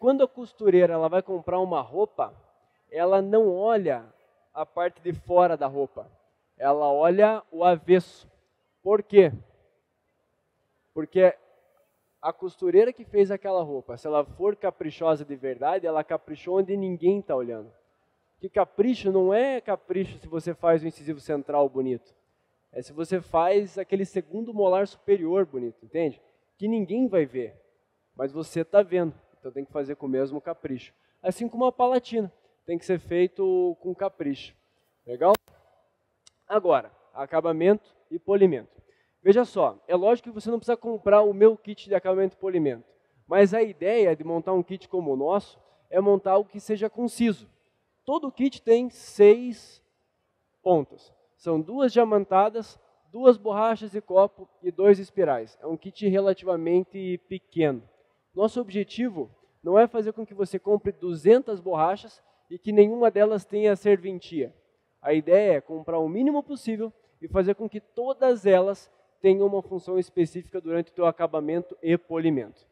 quando a costureira ela vai comprar uma roupa, ela não olha a parte de fora da roupa, ela olha o avesso. Por quê? Porque a costureira que fez aquela roupa, se ela for caprichosa de verdade, ela caprichou onde ninguém está olhando. Que capricho não é capricho se você faz o incisivo central bonito. É se você faz aquele segundo molar superior bonito, entende? Que ninguém vai ver, mas você está vendo. Então tem que fazer com o mesmo capricho. Assim como a palatina, tem que ser feito com capricho. Legal? Agora, acabamento e polimento. Veja só, é lógico que você não precisa comprar o meu kit de acabamento e polimento, mas a ideia de montar um kit como o nosso é montar algo que seja conciso. Todo kit tem 6 pontas. São 2 diamantadas, 2 borrachas de copo e 2 espirais. É um kit relativamente pequeno. Nosso objetivo não é fazer com que você compre 200 borrachas e que nenhuma delas tenha serventia. A ideia é comprar o mínimo possível e fazer com que todas elas tenham uma função específica durante o teu acabamento e polimento.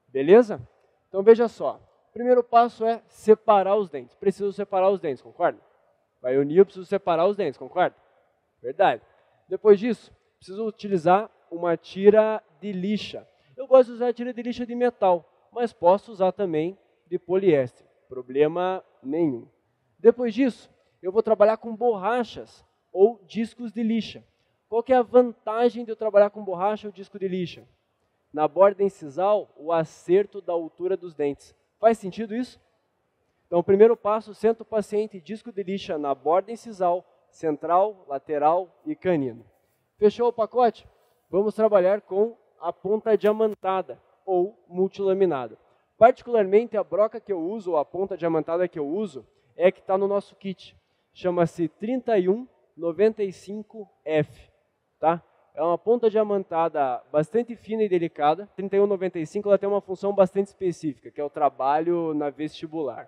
Beleza? Então veja só. O primeiro passo é separar os dentes. Preciso separar os dentes, concorda? Vai unir, eu preciso separar os dentes, concorda? Verdade. Depois disso, preciso utilizar uma tira de lixa. Eu gosto de usar a tira de lixa de metal, mas posso usar também de poliéster. Problema nenhum. Depois disso, eu vou trabalhar com borrachas ou discos de lixa. Qual que é a vantagem de eu trabalhar com borracha ou disco de lixa? Na borda incisal, o acerto da altura dos dentes. Faz sentido isso? Então, o primeiro passo, senta o paciente, disco de lixa na borda incisal, central, lateral e canino. Fechou o pacote? Vamos trabalhar com a ponta diamantada ou multilaminada. Particularmente, a broca que eu uso, ou a ponta diamantada que eu uso, é a que está no nosso kit. Chama-se 3195F. Tá? É uma ponta diamantada bastante fina e delicada. 3195 ela tem uma função bastante específica, que é o trabalho na vestibular.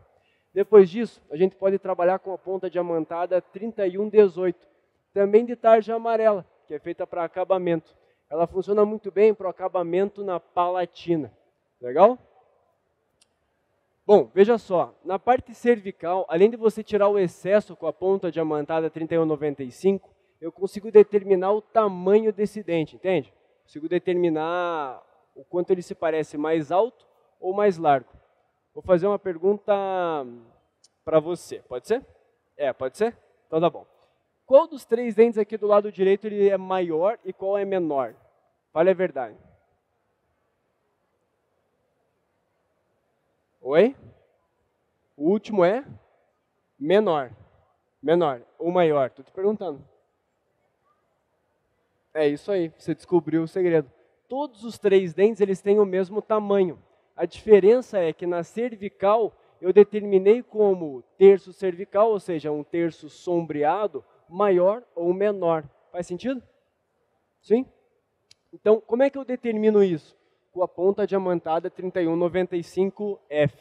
Depois disso, a gente pode trabalhar com a ponta diamantada 3118, também de tarja amarela, que é feita para acabamento. Ela funciona muito bem para o acabamento na palatina. Legal? Bom, veja só, na parte cervical, além de você tirar o excesso com a ponta diamantada 3195, eu consigo determinar o tamanho desse dente, entende? Consigo determinar o quanto ele se parece mais alto ou mais largo. Vou fazer uma pergunta para você, pode ser? Pode ser? Então tá bom. Qual dos 3 dentes aqui do lado direito ele é maior e qual é menor? Fale a verdade. Oi? O último é menor. Menor ou maior? Estou te perguntando. É isso aí, você descobriu o segredo. Todos os 3 dentes eles têm o mesmo tamanho. A diferença é que na cervical eu determinei como terço cervical, ou seja, um terço sombreado, maior ou menor. Faz sentido? Sim? Então, como é que eu determino isso? Com a ponta diamantada 3195F,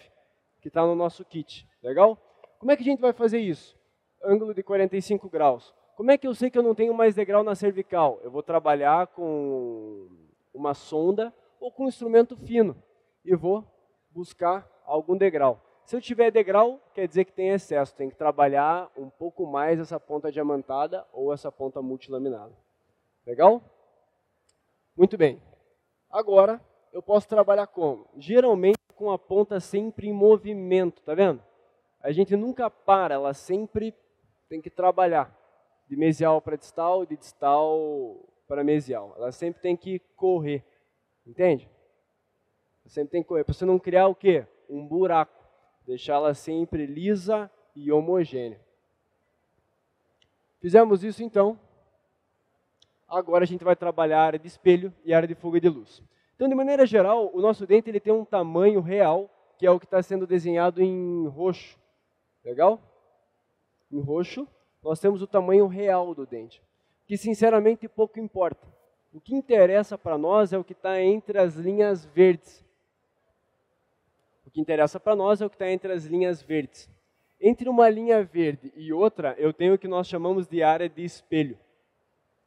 que está no nosso kit. Legal? Como é que a gente vai fazer isso? Ângulo de 45 graus. Como é que eu sei que eu não tenho mais degrau na cervical? Eu vou trabalhar com uma sonda ou com um instrumento fino e vou buscar algum degrau. Se eu tiver degrau, quer dizer que tem excesso. Tem que trabalhar um pouco mais essa ponta diamantada ou essa ponta multilaminada. Legal? Muito bem. Agora, eu posso trabalhar como? Geralmente com a ponta sempre em movimento, tá vendo? A gente nunca para, ela sempre tem que trabalhar. De mesial para distal, de distal para mesial. Ela sempre tem que correr, entende? Sempre tem que correr, para você não criar o quê? Um buraco. Deixá-la sempre lisa e homogênea. Fizemos isso então. Agora a gente vai trabalhar a área de espelho e a área de fuga de luz. Então, de maneira geral, o nosso dente ele tem um tamanho real, que é o que está sendo desenhado em roxo. Legal? Em roxo, nós temos o tamanho real do dente, que sinceramente pouco importa. O que interessa para nós é o que está entre as linhas verdes. O que interessa para nós é o que está entre as linhas verdes. Entre uma linha verde e outra, eu tenho o que nós chamamos de área de espelho.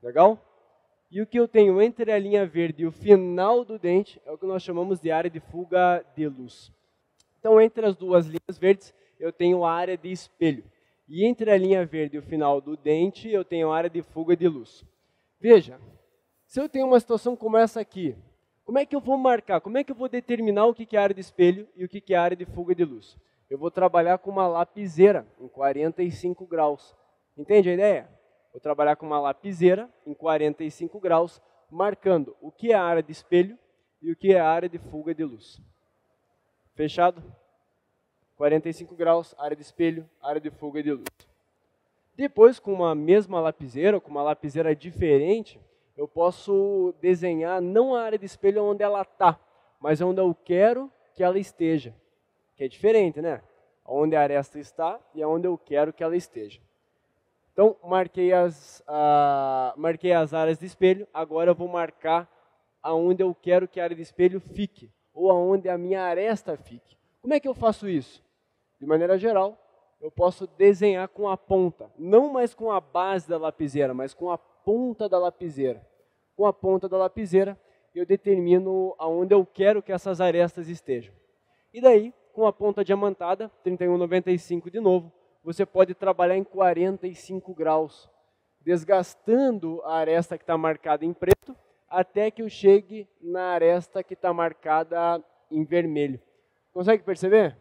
Legal? E o que eu tenho entre a linha verde e o final do dente é o que nós chamamos de área de fuga de luz. Então, entre as duas linhas verdes, eu tenho a área de espelho. E entre a linha verde e o final do dente, eu tenho a área de fuga de luz. Veja, se eu tenho uma situação como essa aqui, como é que eu vou marcar? Como é que eu vou determinar o que é área de espelho e o que é área de fuga de luz? Eu vou trabalhar com uma lapiseira em 45 graus. Entende a ideia? Vou trabalhar com uma lapiseira em 45 graus, marcando o que é a área de espelho e o que é a área de fuga de luz. Fechado? 45 graus, área de espelho, área de fuga de luz. Depois, com uma mesma lapiseira, ou com uma lapiseira diferente, eu posso desenhar não a área de espelho onde ela está, mas onde eu quero que ela esteja. Que é diferente, né? Onde a aresta está e onde eu quero que ela esteja. Então, marquei as áreas de espelho, agora eu vou marcar aonde eu quero que a área de espelho fique, ou aonde a minha aresta fique. Como é que eu faço isso? De maneira geral, eu posso desenhar com a ponta, não mais com a base da lapiseira, mas com a ponta da lapiseira. Com a ponta da lapiseira, eu determino aonde eu quero que essas arestas estejam. E daí, com a ponta diamantada, 31,95 de novo, você pode trabalhar em 45 graus, desgastando a aresta que está marcada em preto, até que eu chegue na aresta que está marcada em vermelho. Consegue perceber?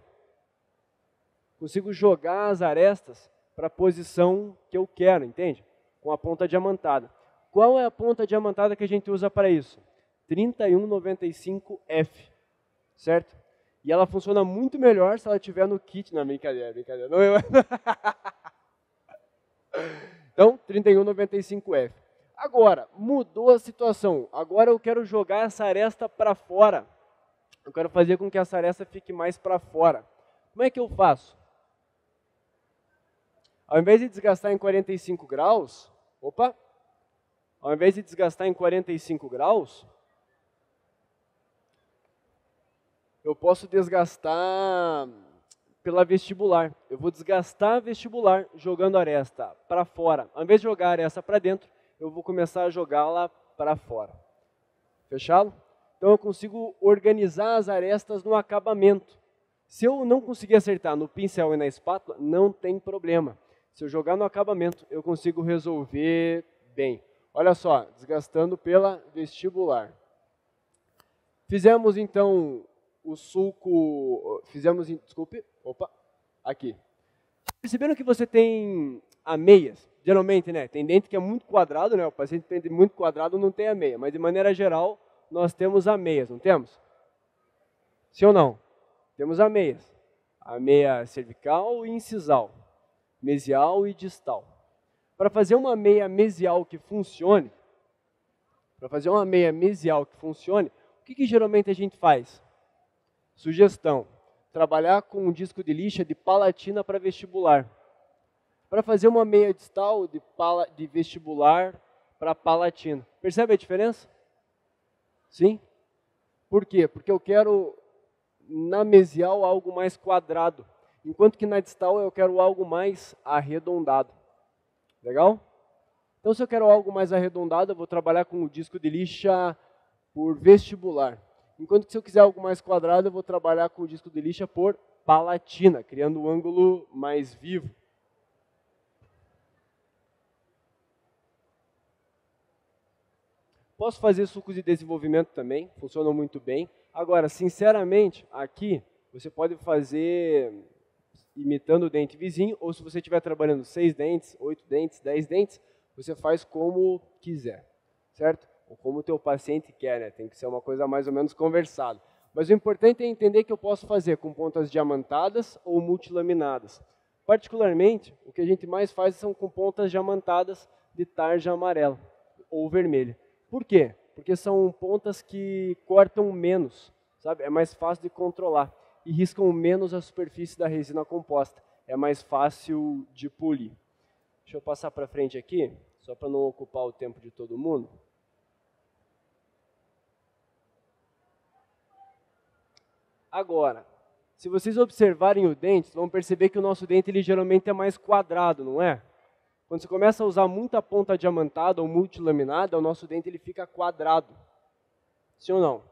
Consigo jogar as arestas para a posição que eu quero, entende? Com a ponta diamantada. Qual é a ponta diamantada que a gente usa para isso? 3195F, certo? E ela funciona muito melhor se ela estiver no kit. Não, brincadeira. Não, Então, 3195F. Agora, mudou a situação. Agora eu quero jogar essa aresta para fora. Eu quero fazer com que essa aresta fique mais para fora. Como é que eu faço? Ao invés de desgastar em 45 graus, ao invés de desgastar em 45 graus, eu posso desgastar pela vestibular. Eu vou desgastar a vestibular jogando a aresta para fora. Ao invés de jogar a aresta para dentro, eu vou começar a jogá-la para fora. Fechado? Então eu consigo organizar as arestas no acabamento. Se eu não conseguir acertar no pincel e na espátula, não tem problema. Se eu jogar no acabamento, eu consigo resolver bem. Olha só, desgastando pela vestibular. Fizemos então o sulco, aqui. Perceberam que você tem ameias? Geralmente, né, tem dente que é muito quadrado, né, o paciente tem dente muito quadrado, não tem ameia, mas de maneira geral, nós temos ameias, não temos? Sim ou não? Temos ameias. Ameia cervical e incisal, mesial e distal. Para fazer uma meia mesial que funcione, o que geralmente a gente faz? Sugestão, trabalhar com um disco de lixa de palatina para vestibular. Para fazer uma meia distal de vestibular para palatina. Percebe a diferença? Sim? Por quê? Porque eu quero, na mesial, algo mais quadrado, enquanto que na distal eu quero algo mais arredondado. Legal? Então, se eu quero algo mais arredondado, eu vou trabalhar com o disco de lixa por vestibular. Enquanto que se eu quiser algo mais quadrado, eu vou trabalhar com o disco de lixa por palatina, criando um ângulo mais vivo. Posso fazer sulcos de desenvolvimento também, funcionam muito bem. Agora, sinceramente, aqui você pode fazer imitando o dente vizinho, ou se você estiver trabalhando 6 dentes, 8 dentes, 10 dentes, você faz como quiser, certo? Ou como o teu paciente quer, né? Tem que ser uma coisa mais ou menos conversada. Mas o importante é entender que eu posso fazer com pontas diamantadas ou multilaminadas. Particularmente, o que a gente mais faz são com pontas diamantadas de tarja amarela ou vermelha. Por quê? Porque são pontas que cortam menos, sabe? É mais fácil de controlar e riscam menos a superfície da resina composta. É mais fácil de polir. Deixa eu passar para frente aqui, só para não ocupar o tempo de todo mundo. Agora, se vocês observarem o dente, vão perceber que o nosso dente ele geralmente é mais quadrado, não é? Quando você começa a usar muita ponta diamantada ou multilaminada, o nosso dente ele fica quadrado. Sim ou não?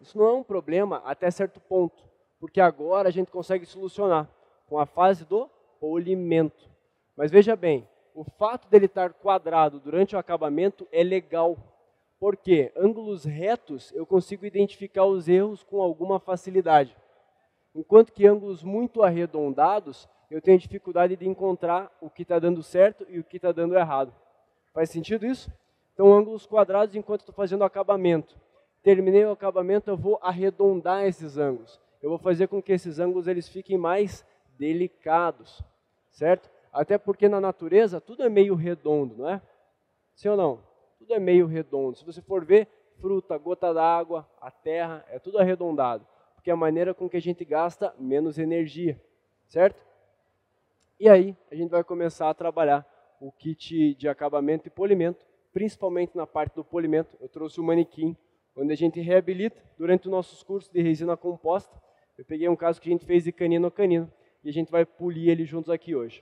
Isso não é um problema até certo ponto, porque agora a gente consegue solucionar com a fase do polimento. Mas veja bem, o fato dele estar quadrado durante o acabamento é legal, porque ângulos retos eu consigo identificar os erros com alguma facilidade, enquanto que ângulos muito arredondados eu tenho dificuldade de encontrar o que está dando certo e o que está dando errado. Faz sentido isso? Então, ângulos quadrados enquanto estou fazendo o acabamento. Terminei o acabamento, eu vou arredondar esses ângulos. Eu vou fazer com que esses ângulos eles fiquem mais delicados, certo? Até porque na natureza tudo é meio redondo, não é? Sim ou não? Tudo é meio redondo. Se você for ver, fruta, gota d'água, a terra, é tudo arredondado. Porque é a maneira com que a gente gasta menos energia, certo? E aí, a gente vai começar a trabalhar o kit de acabamento e polimento, principalmente na parte do polimento. Eu trouxe o manequim, onde a gente reabilita durante os nossos cursos de resina composta. Eu peguei um caso que a gente fez de canino a canino, e a gente vai polir ele juntos aqui hoje.